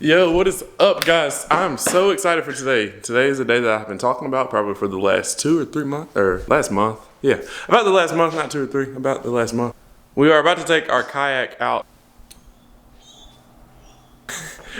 Yo, what is up, guys? I'm so excited for today. Today is a day that I've been talking about probably for the last 2 or 3 months, or last month. Yeah, about the last month, not 2 or 3, about the last month. We are about to take our kayak out.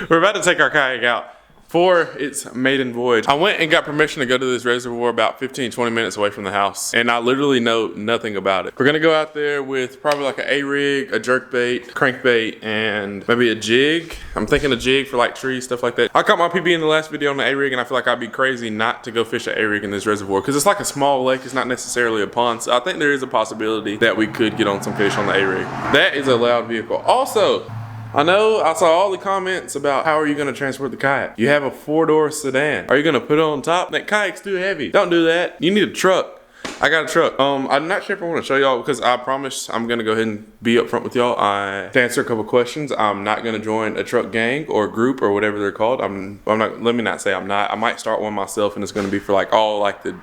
We're about to take our kayak out for its maiden voyage. I went and got permission to go to this reservoir about 15-20 minutes away from the house, and I literally know nothing about it. We're gonna go out there with probably like an A-rig, a jerkbait, crankbait, and maybe a jig. I'm thinking a jig for like trees, stuff like that. I caught my PB in the last video on the A-rig, and I feel like I'd be crazy not to go fish an A-rig in this reservoir because it's like a small lake. It's not necessarily a pond, so I think there is a possibility that we could get on some fish on the A-rig. That is a loud vehicle. Also, I know I saw all the comments about how are you going to transport the kayak. You have a 4-door sedan. Are you going to put it on top? That kayak's too heavy. Don't do that. You need a truck. I got a truck. I'm not sure if I want to show y'all because I promise I'm going to go ahead and be upfront with y'all. To answer a couple questions, I'm not going to join a truck gang or group or whatever they're called. I'm not. Let me not say I'm not. I might start one myself, and it's going to be for like all like the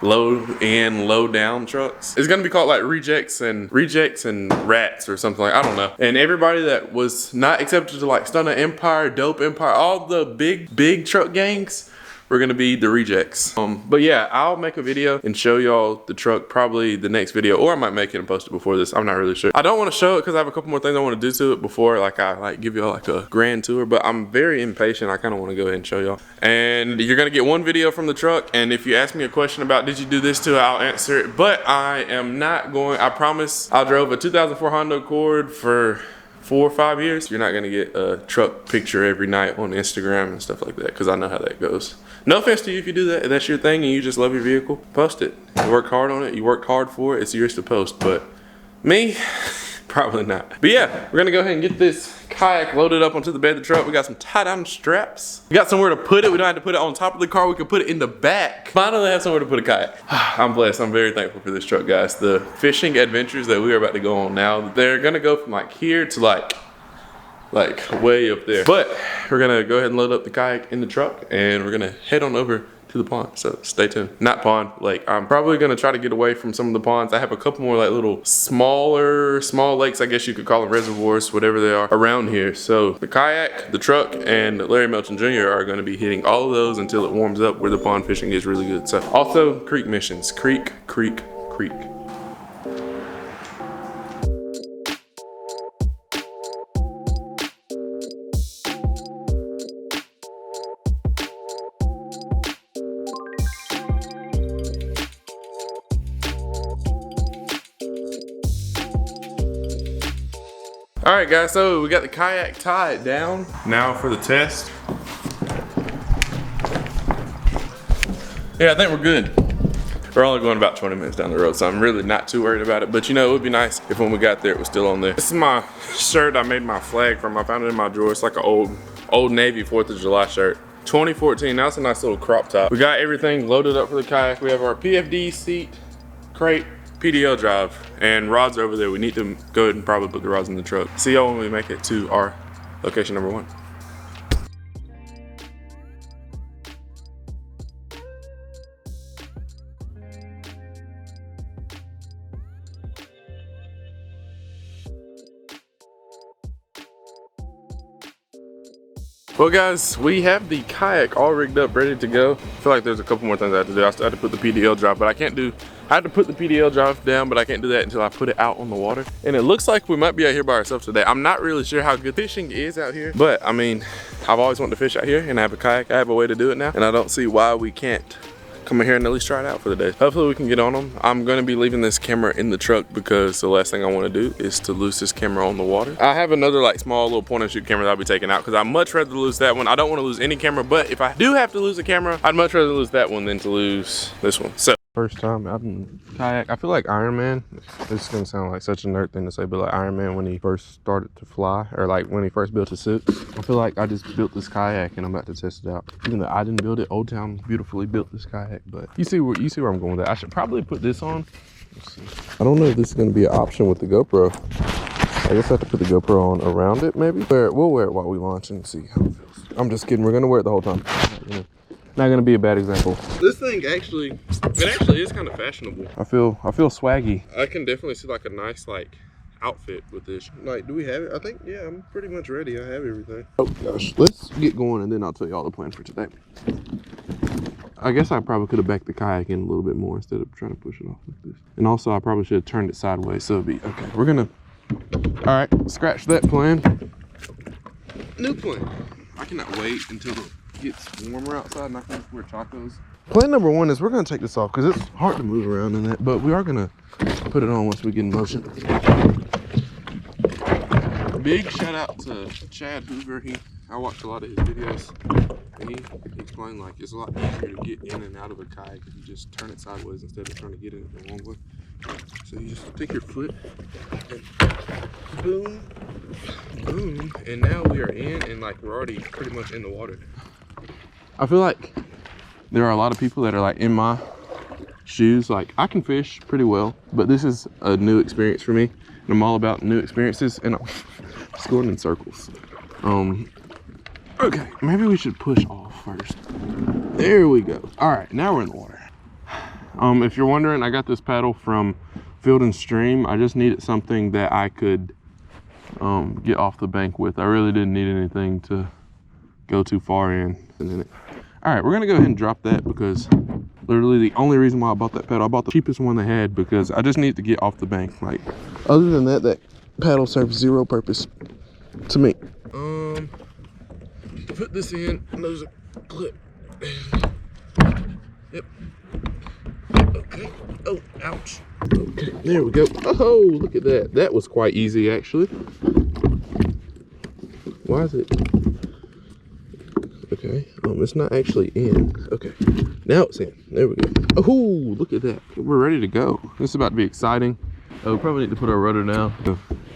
low in, low down trucks. It's gonna be called like rejects and rats or something like, I don't know. And everybody that was not accepted to like Stunner Empire, Dope Empire, all the big truck gangs, we're gonna be the rejects. But yeah, I'll make a video and show y'all the truck probably the next video, or I might make it and post it before this. I'm not really sure. I don't want to show it because I have a couple more things I want to do to it before I give y'all like a grand tour, but I'm very impatient. I kind of want to go ahead and show y'all. And you're gonna get one video from the truck, and if you ask me a question about did you do this to it, I'll answer it, but I am not going. I promise. I drove a 2004 Honda Accord for 4 or 5 years. You're not gonna get a truck picture every night on Instagram and stuff like that because I know how that goes. No offense to you if you do that. If that's your thing and you just love your vehicle, post it. You worked hard on it. You worked hard for it. It's yours to post. But me, probably not. But yeah, we're gonna go ahead and get this kayak loaded up onto the bed of the truck. We got some tie-down straps. We got somewhere to put it. We don't have to put it on top of the car. We can put it in the back. Finally have somewhere to put a kayak. I'm blessed. I'm very thankful for this truck, guys. The fishing adventures that we are about to go on now, they're gonna go from like here to like way up there. But we're gonna go ahead and load up the kayak in the truck, and we're gonna head on over to the pond. So stay tuned. Not pond, lake. I'm probably gonna try to get away from some of the ponds. I have a couple more like little small lakes, I guess you could call them reservoirs, whatever they are, around here. So the kayak, the truck, and Larry Melton Jr. are gonna be hitting all of those until it warms up where the pond fishing is really good. So also creek missions. Creek. All right, guys, so we got the kayak tied down. Now for the test. Yeah, I think we're good. We're only going about 20 minutes down the road, so I'm really not too worried about it. But you know, it would be nice if when we got there, it was still on there. This is my shirt I made my flag from. I found it in my drawer. It's like an old Navy 4th of July shirt. 2014, now it's a nice little crop top. We got everything loaded up for the kayak. We have our PFD seat, crate, PDL drive, and rods over there. We need to go ahead and probably put the rods in the truck. See y'all when we make it to our location number 1. Well, guys, we have the kayak all rigged up, ready to go. I feel like there's a couple more things I have to do. I still have to put the PDL drive, but I have to put the PDL drive down, but I can't do that until I put it out on the water. And it looks like we might be out here by ourselves today. I'm not really sure how good fishing is out here, but I mean, I've always wanted to fish out here, and I have a kayak. I have a way to do it now, and I don't see why we can't come in here and at least try it out for the day. Hopefully we can get on them. I'm gonna be leaving this camera in the truck because the last thing I wanna do is to lose this camera on the water. I have another like small little point and shoot camera that I'll be taking out because I'd much rather lose that one. I don't wanna lose any camera, but if I do have to lose a camera, I'd much rather lose that one than to lose this one. So first time out in kayak. I feel like Iron Man, this is gonna sound like such a nerd thing to say, but like Iron Man when he first started to fly, or like when he first built his suit, I feel like I just built this kayak and I'm about to test it out. Even though I didn't build it, Old Town beautifully built this kayak, but you see where I'm going with that. I should probably put this on. Let's see. I don't know if this is gonna be an option with the GoPro. I guess I have to put the GoPro on around it maybe. We'll wear it while we launch and see how it feels. I'm just kidding, we're gonna wear it the whole time. Not gonna be a bad example. This thing actually is kind of fashionable. I feel swaggy. I can definitely see like a nice like outfit with this. Like, do we have it? I think, yeah, I'm pretty much ready. I have everything. Oh gosh, let's get going and then I'll tell you all the plan for today. I guess I probably could have backed the kayak in a little bit more instead of trying to push it off like this. And also I probably should have turned it sideways so it'd be, okay, we're gonna, all right, scratch that plan. New plan. I cannot wait until it gets warmer outside and I can wear tacos. Plan number one is we're gonna take this off because it's hard to move around in that, but we are gonna put it on once we get in motion. Big shout out to Chad Hoover. I watched a lot of his videos and he explained like it's a lot easier to get in and out of a kayak if you just turn it sideways instead of trying to get in it the wrong way. So you just take your foot and boom, boom, and now we are in and like we're already pretty much in the water. I feel like there are a lot of people that are like in my shoes. Like I can fish pretty well, but this is a new experience for me. And I'm all about new experiences and I'm just going in circles. Okay, maybe we should push off first. There we go. All right, now we're in the water. If you're wondering, I got this paddle from Field and Stream. I just needed something that I could get off the bank with. I really didn't need anything to go too far in. All right, we're gonna go ahead and drop that because literally the only reason why I bought that paddle, I bought the cheapest one they had because I just needed to get off the bank. Like, other than that, that paddle serves zero purpose to me. Put this in, and there's a clip. Yep. Okay. Oh, ouch. Okay, there we go. Oh, look at that. That was quite easy, actually. Why is it? Okay, it's not actually in. Okay, now it's in. There we go. Oh, look at that. We're ready to go. This is about to be exciting. We probably need to put our rudder down.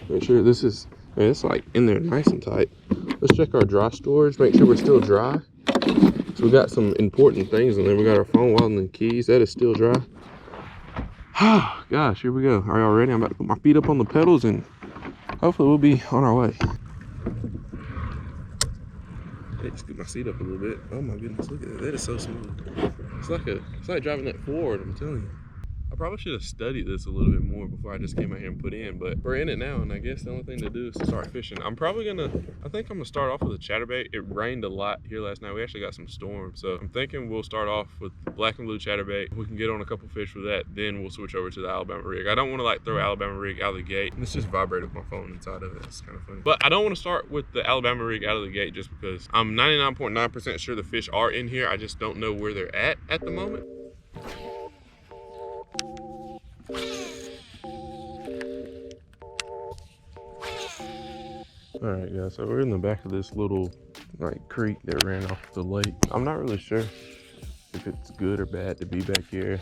Make sure this is, man, it's like in there nice and tight. Let's check our dry storage, make sure we're still dry. So we got some important things in there. We got our phone, wallet, and keys. That is still dry. Oh, gosh, here we go. Are y'all ready? I'm about to put my feet up on the pedals and hopefully we'll be on our way. Scoot my seat up a little bit. Oh my goodness, look at that. That is so smooth. It's like driving that Ford, I'm telling you. I probably should have studied this a little bit more before I just came out here and put in, but we're in it now, and I guess the only thing to do is to start fishing. I think I'm gonna start off with a chatterbait. It rained a lot here last night. We actually got some storms, so I'm thinking we'll start off with black and blue chatterbait. We can get on a couple fish with that, then we'll switch over to the Alabama rig. I don't want to like throw Alabama rig out of the gate. It's just vibrated with my phone inside of it. It's kind of funny. But I don't want to start with the Alabama rig out of the gate just because I'm 99.9% sure the fish are in here. I just don't know where they're at the moment. All right, guys, so we're in the back of this little like creek that ran off the lake. I'm not really sure if it's good or bad to be back here.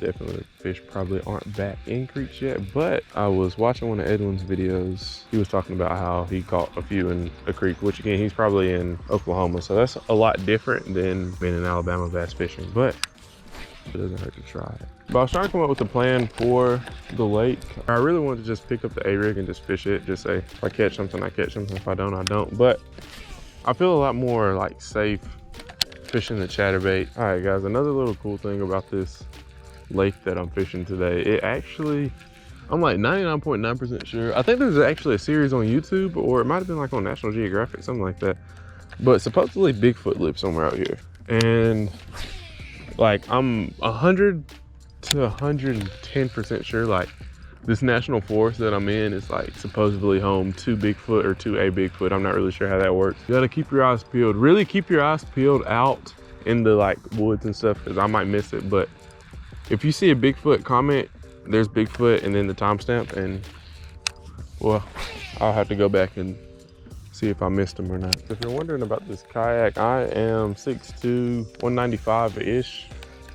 Definitely fish probably aren't back in creeks yet, but I was watching one of Edwin's videos. He was talking about how he caught a few in a creek, which again, he's probably in Oklahoma. So that's a lot different than being in Alabama bass fishing, but it doesn't hurt to try it. But I was trying to come up with a plan for the lake. I really wanted to just pick up the A-rig and just fish it. Just say, if I catch something, I catch something. If I don't, I don't. But I feel a lot more like safe fishing the chatterbait. All right, guys, another little cool thing about this lake that I'm fishing today, it actually, I'm like 99.9% sure. I think there's actually a series on YouTube, or it might have been like on National Geographic, something like that. But supposedly Bigfoot lives somewhere out here. And like I'm 100 to 110% sure like this national forest that I'm in is like supposedly home to Bigfoot or to a Bigfoot. I'm not really sure how that works. You gotta keep your eyes peeled. Really keep your eyes peeled out in the like woods and stuff because I might miss it. But if you see a Bigfoot, comment there's Bigfoot and then the timestamp, and well, I'll have to go back and see if I missed him or not. If you're wondering about this kayak, I am 6'2", 195-ish.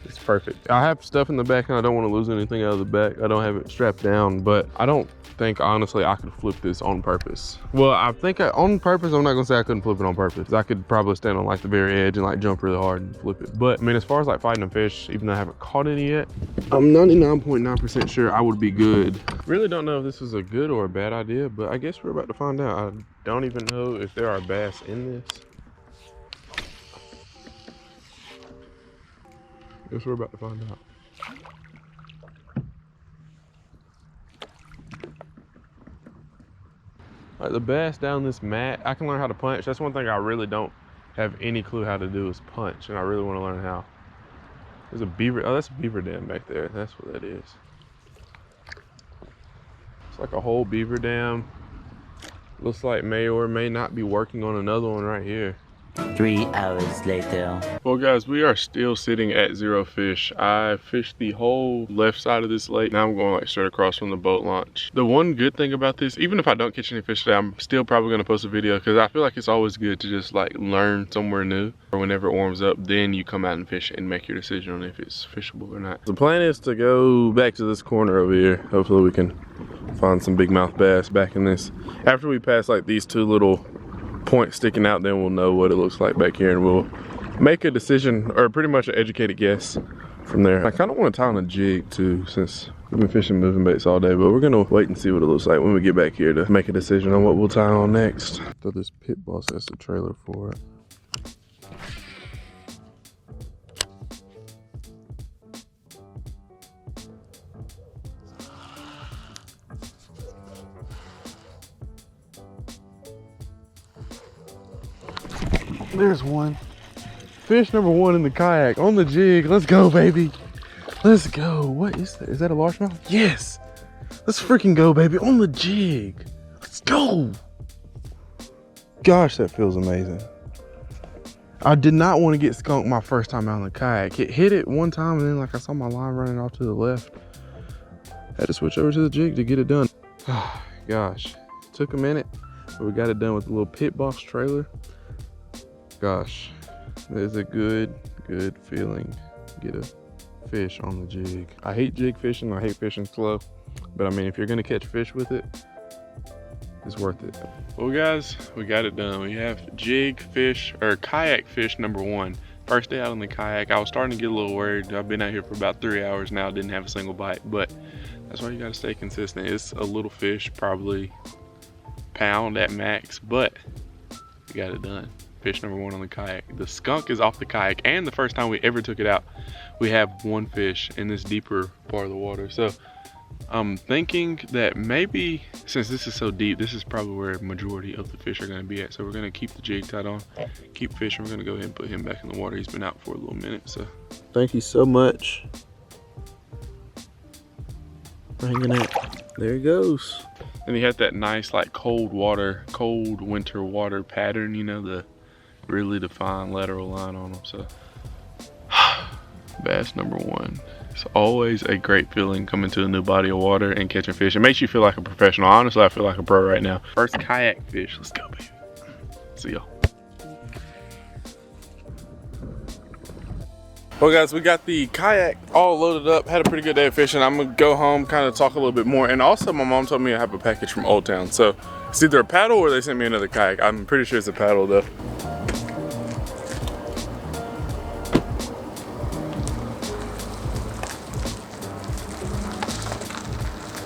It's perfect. I have stuff in the back and I don't want to lose anything out of the back. I don't have it strapped down, but I don't think honestly I could flip this on purpose. Well, I think on purpose, I'm not gonna say I couldn't flip it on purpose. I could probably stand on like the very edge and like jump really hard and flip it. But I mean, as far as like fighting a fish, even though I haven't caught any yet, I'm 99.9% sure I would be good. Really don't know if this is a good or a bad idea, but I guess we're about to find out. I don't even know if there are bass in this. Guess we're about to find out. Like the bass down this mat, I can learn how to punch. That's one thing I really don't have any clue how to do is punch, and I really want to learn how. There's a beaver, oh, that's a beaver dam back there. That's what that is. It's like a whole beaver dam. Looks like may or may not be working on another one right here. 3 hours later. Well guys, we are still sitting at 0 fish. I fished the whole left side of this lake. Now I'm going like straight across from the boat launch. The one good thing about this, even if I don't catch any fish today, I'm still probably gonna post a video because I feel like it's always good to just like learn somewhere new. Or whenever it warms up, then you come out and fish and make your decision on if it's fishable or not. The plan is to go back to this corner over here. Hopefully we can find some big mouth bass back in this. After we pass like these two little points sticking out, then we'll know what it looks like back here and we'll make a decision, or pretty much an educated guess from there. I kind of want to tie on a jig too, since we've been fishing moving baits all day, but we're gonna wait and see what it looks like when we get back here to make a decision on what we'll tie on next. So this pit boss has the trailer for it. There's one. Fish number one in the kayak on the jig. Let's go, baby. Let's go. What is that? Is that a largemouth? Yes. Let's freaking go, baby. On the jig. Let's go. Gosh, that feels amazing. I did not want to get skunked my first time out on the kayak. It hit it one time and then like I saw my line running off to the left. Had to switch over to the jig to get it done. Gosh, took a minute, but we got it done with the little pit boss trailer. Gosh, there's a good feeling. Get a fish on the jig. I hate jig fishing, I hate fishing slow, but I mean, if you're gonna catch fish with it, it's worth it. Well guys, we got it done. We have jig fish, or kayak fish number one. First day out on the kayak, I was starting to get a little worried. I've been out here for about 3 hours now, didn't have a single bite, but that's why you gotta stay consistent. It's a little fish, probably pound at max, but we got it done. Fish number one on the kayak. The skunk is off the kayak, and the first time we ever took it out, we have one fish in this deeper part of the water. So I'm thinking that maybe, since this is so deep, this is probably where majority of the fish are gonna be at. So we're gonna keep the jig tied on, keep fishing. We're gonna go ahead and put him back in the water. He's been out for a little minute, so. Thank you so much for hanging out. There he goes. And he had that nice like cold winter water pattern, you know, the really defined lateral line on them. So bass number one. It's always a great feeling coming to a new body of water and catching fish. It makes you feel like a professional. Honestly, I feel like a pro right now. First kayak fish. Let's go, baby. See y'all. Well guys, we got the kayak all loaded up, had a pretty good day of fishing. I'm gonna go home, kind of talk a little bit more. And also my mom told me I have a package from Old Town. So it's either a paddle or they sent me another kayak. I'm pretty sure it's a paddle though.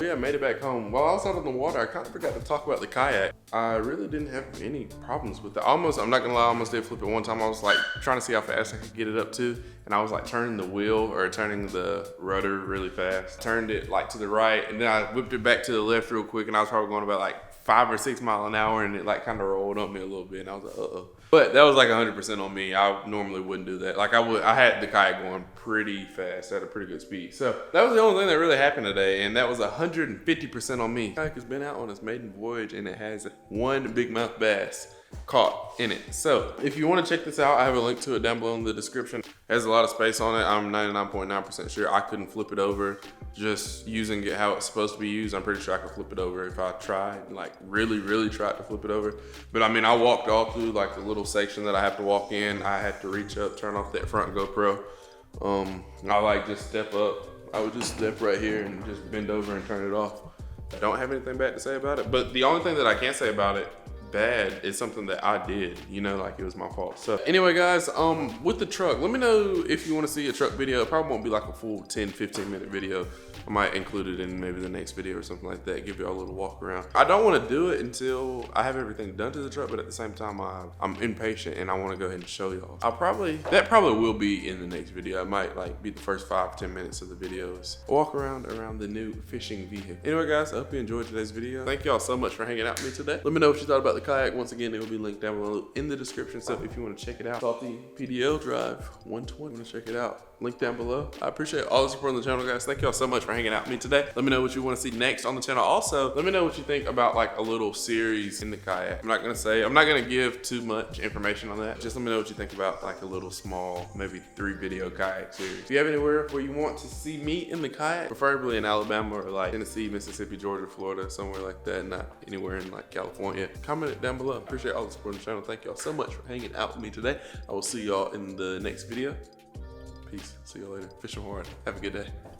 Yeah, made it back home. While I was out on the water, I kind of forgot to talk about the kayak. I really didn't have any problems with it. I'm not gonna lie, I almost did flip it one time. I was like trying to see how fast I could get it up to, and I was like turning the wheel or turning the rudder really fast. Turned it like to the right, and then I whipped it back to the left real quick, and I was probably going about like 5 or 6 miles an hour, and it like kind of rolled on me a little bit, and I was like, uh-oh. But that was like 100% on me. I normally wouldn't do that. Like I had the kayak going pretty fast at a pretty good speed. So that was the only thing that really happened today, and that was 150% on me. The kayak has been out on its maiden voyage, and it has one big mouth bass caught in it. So if you want to check this out, I have a link to it down below in the description. It has a lot of space on it. I'm 99.9% sure I couldn't flip it over just using it how it's supposed to be used. I'm pretty sure I could flip it over if I tried, like really tried to flip it over. But I mean, I walked all through like the little section that I have to walk in. I had to reach up, turn off that front GoPro. I like just step up. I would just step right here and just bend over and turn it off. I don't have anything bad to say about it, but the only thing that I can say about it, bad. It's something that I did, you know, like it was my fault. So anyway, guys, with the truck, let me know if you want to see a truck video. It probably won't be like a full 10-15 minute video. I might include it in maybe the next video or something like that, give y'all a little walk around. I don't want to do it until I have everything done to the truck, but at the same time, I'm impatient and I want to go ahead and show y'all. That probably will be in the next video. It might like be the first 5-10 minutes of the videos. Walk around the new fishing vehicle. Anyway, guys, I hope you enjoyed today's video. Thank y'all so much for hanging out with me today. Let me know what you thought about the kayak. Once again, it will be linked down below in the description. So if you want to check it out, Salty PDL Drive 120. Want to check it out? Link down below. I appreciate all the support on the channel, guys. Thank y'all so much for hanging out with me today. Let me know what you want to see next on the channel. Also, let me know what you think about like a little series in the kayak. I'm not gonna give too much information on that. Just let me know what you think about like a little small, maybe 3-video kayak series. If you have anywhere where you want to see me in the kayak, preferably in Alabama or like Tennessee, Mississippi, Georgia, Florida, somewhere like that, not anywhere in like California, comment it down below. Appreciate all the support on the channel. Thank y'all so much for hanging out with me today. I will see y'all in the next video. Peace. See you later. Fishing hard. Have a good day.